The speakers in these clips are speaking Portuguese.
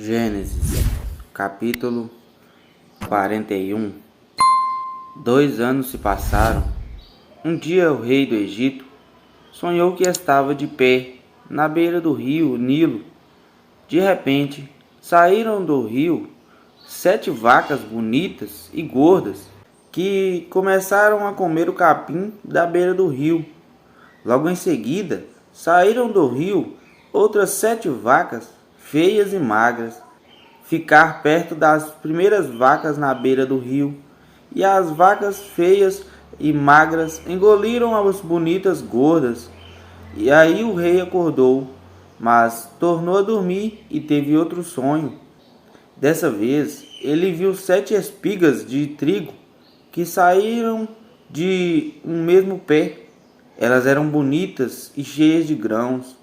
Gênesis, capítulo 41. 2 anos se passaram. Um dia o rei do Egito sonhou que estava de pé na beira do rio Nilo. De repente, saíram do rio 7 vacas bonitas e gordas que começaram a comer o capim da beira do rio. Logo em seguida, saíram do rio outras 7 vacas feias e magras, ficar perto das primeiras vacas na beira do rio, e as vacas feias e magras engoliram as bonitas gordas. E aí o rei acordou, mas tornou a dormir e teve outro sonho. Dessa vez, ele viu 7 espigas de trigo que saíram de um mesmo pé. Elas eram bonitas e cheias de grãos.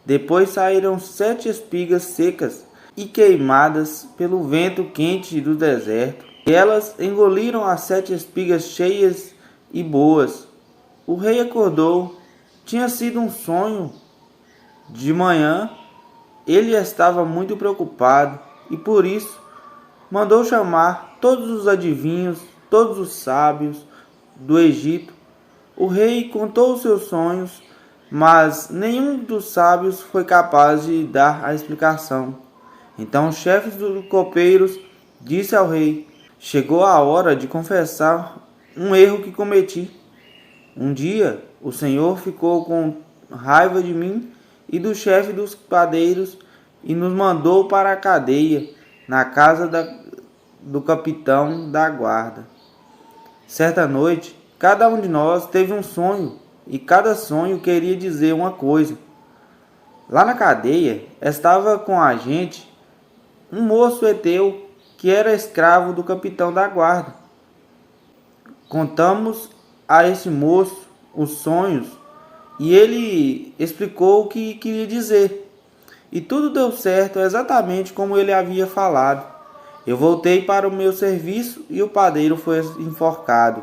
Depois saíram 7 espigas secas e queimadas pelo vento quente do deserto. E elas engoliram as 7 espigas cheias e boas. O rei acordou. Tinha sido um sonho. De manhã, ele estava muito preocupado e por isso mandou chamar todos os adivinhos, todos os sábios do Egito. O rei contou os seus sonhos, mas nenhum dos sábios foi capaz de dar a explicação. Então o chefe dos copeiros disse ao rei: chegou a hora de confessar um erro que cometi. Um dia o Senhor ficou com raiva de mim e do chefe dos padeiros e nos mandou para a cadeia, na casa do capitão da guarda. Certa noite, cada um de nós teve um sonho, e cada sonho queria dizer uma coisa. Lá na cadeia estava com a gente um moço heteu que era escravo do capitão da guarda. Contamos a esse moço os sonhos e ele explicou o que queria dizer. E tudo deu certo exatamente como ele havia falado. Eu voltei para o meu serviço e o padeiro foi enforcado.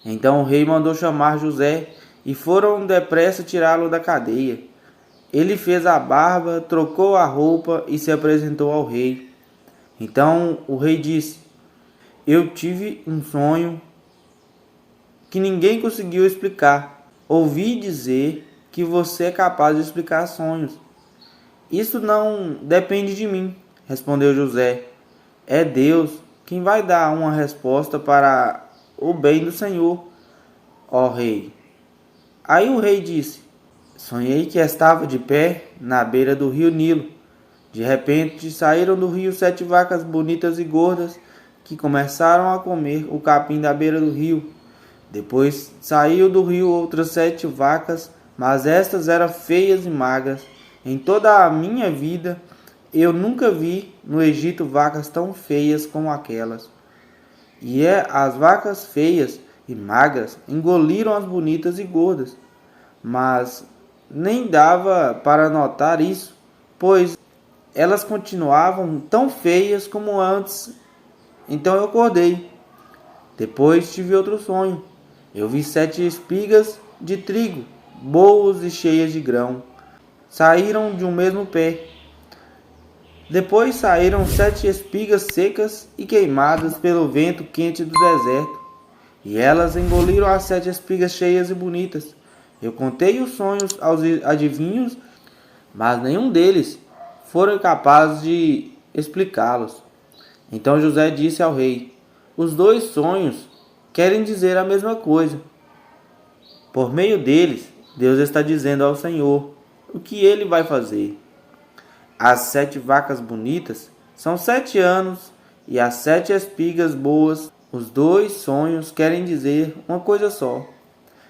Então o rei mandou chamar José e foram depressa tirá-lo da cadeia. Ele fez a barba, trocou a roupa e se apresentou ao rei. Então o rei disse: eu tive um sonho que ninguém conseguiu explicar. Ouvi dizer que você é capaz de explicar sonhos. Isso não depende de mim, respondeu José. É Deus quem vai dar uma resposta para o bem do Senhor, ó rei. Aí o rei disse: sonhei que estava de pé na beira do rio Nilo. De repente saíram do rio 7 vacas bonitas e gordas que começaram a comer o capim da beira do rio. Depois saiu do rio outras 7 vacas, mas estas eram feias e magras. Em toda a minha vida eu nunca vi no Egito vacas tão feias como aquelas. E as vacas feias e magras engoliram as bonitas e gordas. Mas nem dava para notar isso, pois elas continuavam tão feias como antes. Então eu acordei. Depois tive outro sonho. Eu vi 7 espigas de trigo, boas e cheias de grão. Saíram de um mesmo pé. Depois saíram 7 espigas secas e queimadas pelo vento quente do deserto. E elas engoliram as 7 espigas cheias e bonitas. Eu contei os sonhos aos adivinhos, mas nenhum deles foram capazes de explicá-los. Então José disse ao rei: os 2 sonhos querem dizer a mesma coisa. Por meio deles, Deus está dizendo ao Senhor o que ele vai fazer. As 7 vacas bonitas são 7 anos e as 7 espigas boas. Os 2 sonhos querem dizer uma coisa só.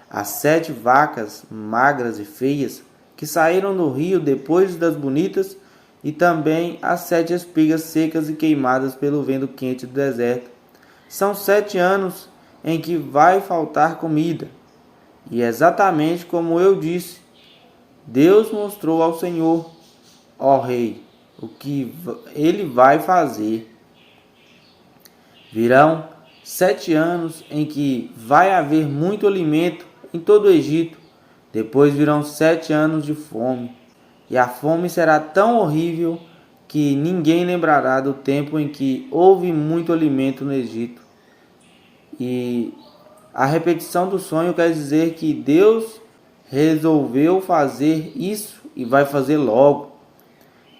As 7 vacas magras e feias que saíram do rio depois das bonitas, e também as 7 espigas secas e queimadas pelo vento quente do deserto. São 7 anos em que vai faltar comida. E exatamente como eu disse, Deus mostrou ao Senhor, ó rei, o que ele vai fazer. Virão 7 anos em que vai haver muito alimento em todo o Egito. Depois virão 7 anos de fome. E a fome será tão horrível que ninguém lembrará do tempo em que houve muito alimento no Egito. E a repetição do sonho quer dizer que Deus resolveu fazer isso e vai fazer logo.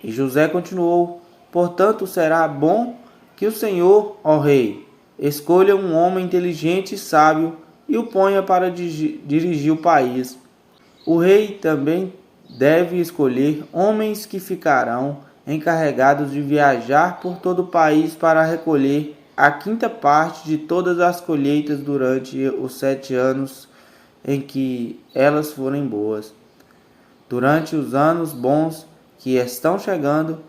E José continuou: portanto, será bom que o Senhor, ó rei, escolha um homem inteligente e sábio e o ponha para dirigir o país. O rei também deve escolher homens que ficarão encarregados de viajar por todo o país para recolher a quinta parte de todas as colheitas durante os 7 anos em que elas forem boas. Durante os anos bons que estão chegando,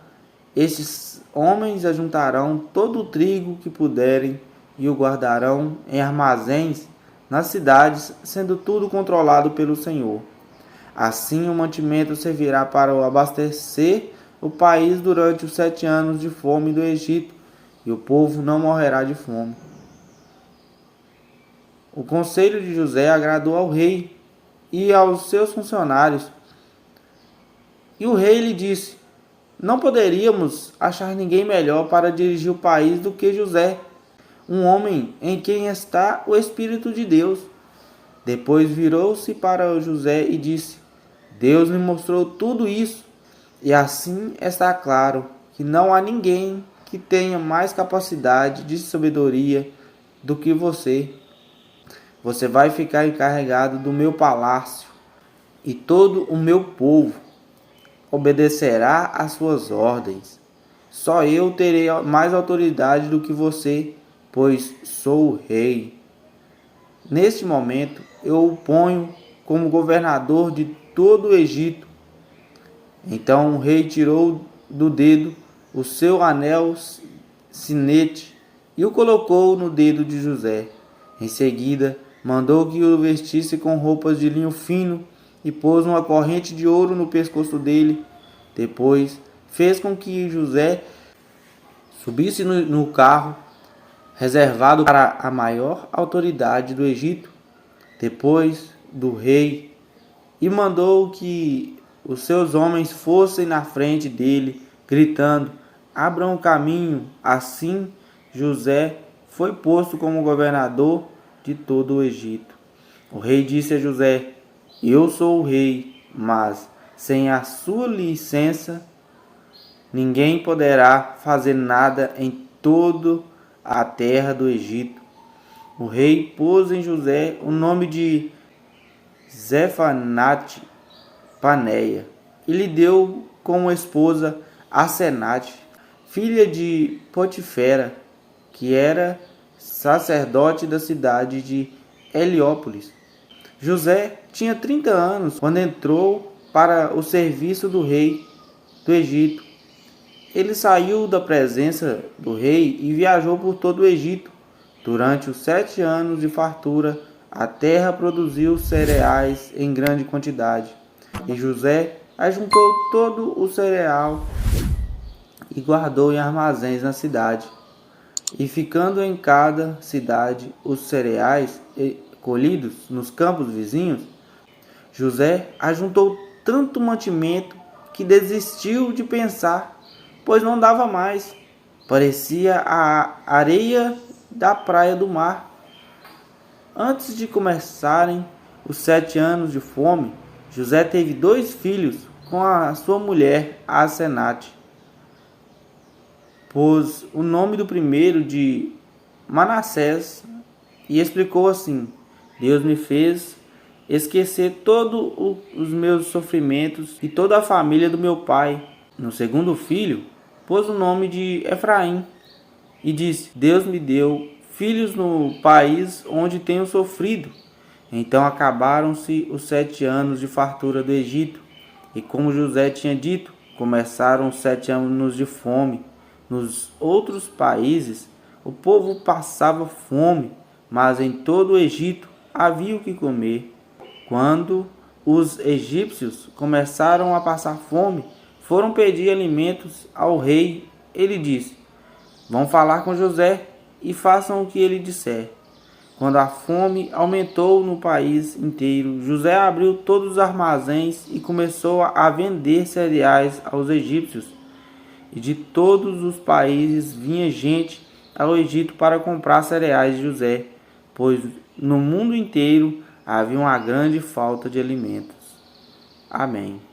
estes homens ajuntarão todo o trigo que puderem e o guardarão em armazéns nas cidades, sendo tudo controlado pelo Senhor. Assim o mantimento servirá para abastecer o país durante os 7 anos de fome do Egito, e o povo não morrerá de fome. O conselho de José agradou ao rei e aos seus funcionários. E o rei lhe disse: não poderíamos achar ninguém melhor para dirigir o país do que José, um homem em quem está o Espírito de Deus. Depois virou-se para José e disse: Deus me mostrou tudo isso, e assim está claro que não há ninguém que tenha mais capacidade de sabedoria do que você. Você vai ficar encarregado do meu palácio, e todo o meu povo obedecerá às suas ordens. Só eu terei mais autoridade do que você, pois sou o rei. Neste momento, eu o ponho como governador de todo o Egito. Então o rei tirou do dedo o seu anel sinete e o colocou no dedo de José. Em seguida, mandou que o vestisse com roupas de linho fino e pôs uma corrente de ouro no pescoço dele. Depois, fez com que José subisse no carro reservado para a maior autoridade do Egito, depois do rei, e mandou que os seus homens fossem na frente dele, gritando: abram o caminho. Assim, José foi posto como governador de todo o Egito. O rei disse a José: eu sou o rei, mas sem a sua licença, ninguém poderá fazer nada em toda a terra do Egito. O rei pôs em José o nome de Zefanate Paneia e lhe deu como esposa Asenate, filha de Potifera, que era sacerdote da cidade de Heliópolis. José tinha 30 anos quando entrou para o serviço do rei do Egito. Ele saiu da presença do rei e viajou por todo o Egito. Durante os 7 anos de fartura, a terra produziu cereais em grande quantidade. E José ajuntou todo o cereal e guardou em armazéns na cidade. E ficando em cada cidade os cereais colhidos nos campos vizinhos, José ajuntou tanto mantimento que desistiu de pensar, pois não dava mais. Parecia a areia da praia do mar. Antes de começarem os 7 anos de fome, José teve 2 filhos com a sua mulher, Asenate. Pôs o nome do primeiro de Manassés e explicou assim: Deus me fez esquecer todos os meus sofrimentos e toda a família do meu pai. No segundo filho, pôs o nome de Efraim e disse: Deus me deu filhos no país onde tenho sofrido. Então acabaram-se os 7 anos de fartura do Egito, e como José tinha dito, começaram os 7 anos de fome. Nos outros países, o povo passava fome, mas em todo o Egito havia o que comer. Quando os egípcios começaram a passar fome, foram pedir alimentos ao rei. Ele disse: vão falar com José e façam o que ele disser. Quando a fome aumentou no país inteiro, José abriu todos os armazéns e começou a vender cereais aos egípcios. e de todos os países vinha gente ao Egito para comprar cereais de José, pois no mundo inteiro havia uma grande falta de alimentos. Amém.